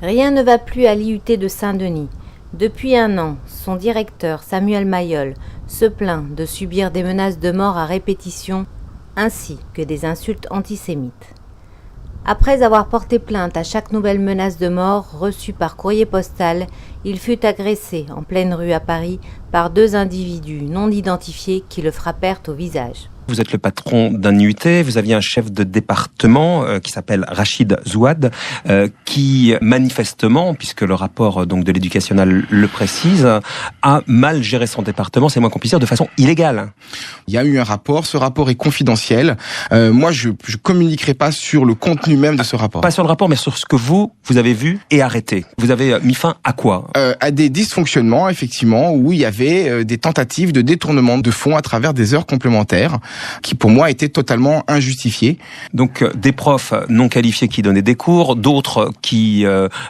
Rien ne va plus à l'IUT de Saint-Denis. Depuis un an, son directeur, Samuel Mayol, se plaint de subir des menaces de mort à répétition, ainsi que des insultes antisémites. Après avoir porté plainte à chaque nouvelle menace de mort reçue par courrier postal, il fut agressé en pleine rue à Paris par 2 individus non identifiés qui le frappèrent au visage. Vous êtes le patron d'un IUT, vous aviez un chef de département qui s'appelle Rachid Zouad, qui manifestement, puisque le rapport donc de l'éducation nationale le précise, a mal géré son département, c'est moins qu'on puisse dire, de façon illégale. Il y a eu un rapport, ce rapport est confidentiel. Moi, je communiquerai pas sur le contenu même de ce rapport. Pas sur le rapport, mais sur ce que vous avez vu et arrêté. Vous avez mis fin à quoi ? À des dysfonctionnements, effectivement, où il y avait des tentatives de détournement de fonds à travers des heures complémentaires, qui pour moi étaient totalement injustifiées. Donc des profs non qualifiés qui donnaient des cours, d'autres qui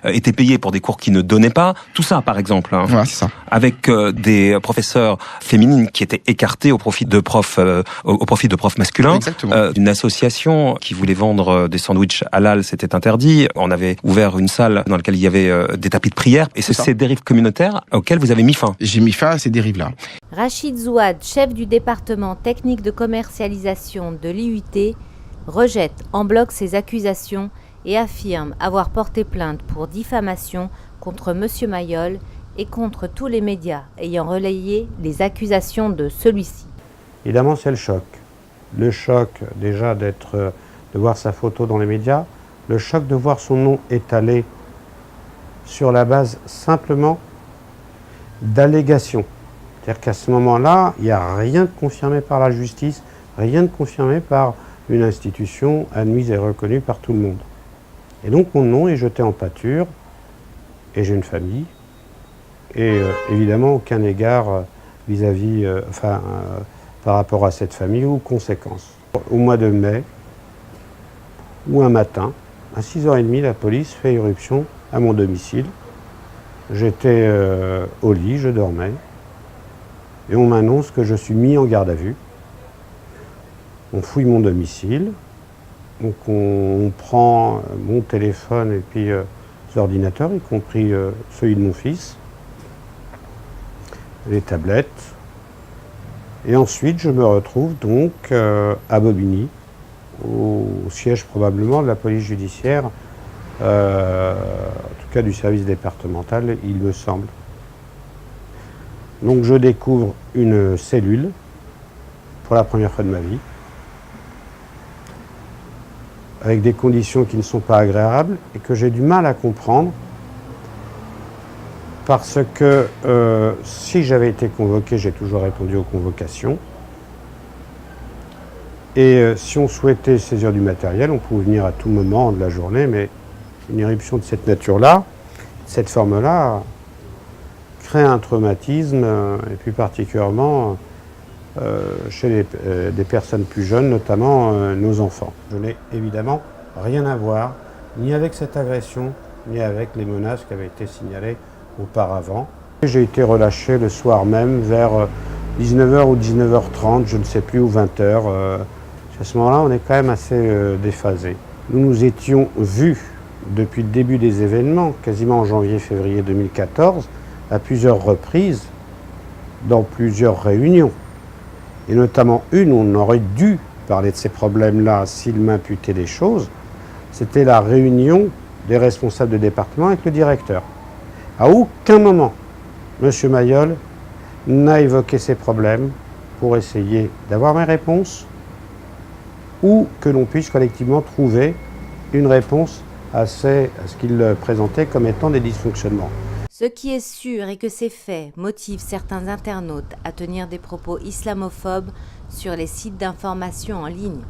étaient payés pour des cours qui ne donnaient pas, tout ça par exemple. Voilà, c'est ça. Avec des professeurs féminines qui étaient écartées au profit de profs masculins. Exactement. Une association qui voulait vendre des sandwichs halal, c'était interdit. On avait ouvert une salle dans laquelle il y avait des tapis de prière. Et c'est ces dérives communautaires auxquelles vous avez mis fin. J'ai mis fin à ces dérives-là. Rachid Zouad, chef du département technique de commercialisation de l'IUT, rejette en bloc ces accusations et affirme avoir porté plainte pour diffamation contre M. Mayol et contre tous les médias ayant relayé les accusations de celui-ci. Évidemment, c'est le choc. Le choc déjà de voir sa photo dans les médias, le choc de voir son nom étalé sur la base simplement d'allégations. C'est-à-dire qu'à ce moment-là, il n'y a rien de confirmé par la justice, rien de confirmé par une institution admise et reconnue par tout le monde. Et donc mon nom est jeté en pâture, et j'ai une famille, et évidemment aucun égard vis-à-vis, par rapport à cette famille ou conséquences. Au mois de mai, ou un matin, à 6h30, la police fait irruption à mon domicile. J'étais au lit, je dormais, et on m'annonce que je suis mis en garde à vue. On fouille mon domicile, donc on prend mon téléphone et puis les ordinateurs, y compris celui de mon fils, les tablettes. Et ensuite, je me retrouve donc à Bobigny, au siège probablement de la police judiciaire, en tout cas du service départemental, il me semble. Donc je découvre une cellule pour la première fois de ma vie, avec des conditions qui ne sont pas agréables et que j'ai du mal à comprendre, parce que si j'avais été convoqué, j'ai toujours répondu aux convocations. Et si on souhaitait saisir du matériel, on pouvait venir à tout moment de la journée, mais une éruption de cette nature-là, de cette forme-là, crée un traumatisme, et plus particulièrement chez des personnes plus jeunes, notamment nos enfants. Je n'ai évidemment rien à voir, ni avec cette agression, ni avec les menaces qui avaient été signalées auparavant. J'ai été relâché le soir même, vers 19h ou 19h30, je ne sais plus, ou 20h. À ce moment-là, on est quand même assez déphasé. Nous nous étions vus depuis le début des événements, quasiment en janvier-février 2014, à plusieurs reprises, dans plusieurs réunions. Et notamment une où on aurait dû parler de ces problèmes-là s'il m'imputait des choses, c'était la réunion des responsables de département avec le directeur. À aucun moment, M. Mayol n'a évoqué ces problèmes pour essayer d'avoir mes réponses ou que l'on puisse collectivement trouver une réponse à ce qu'il présentait comme étant des dysfonctionnements. Ce qui est sûr est que ces faits motivent certains internautes à tenir des propos islamophobes sur les sites d'information en ligne.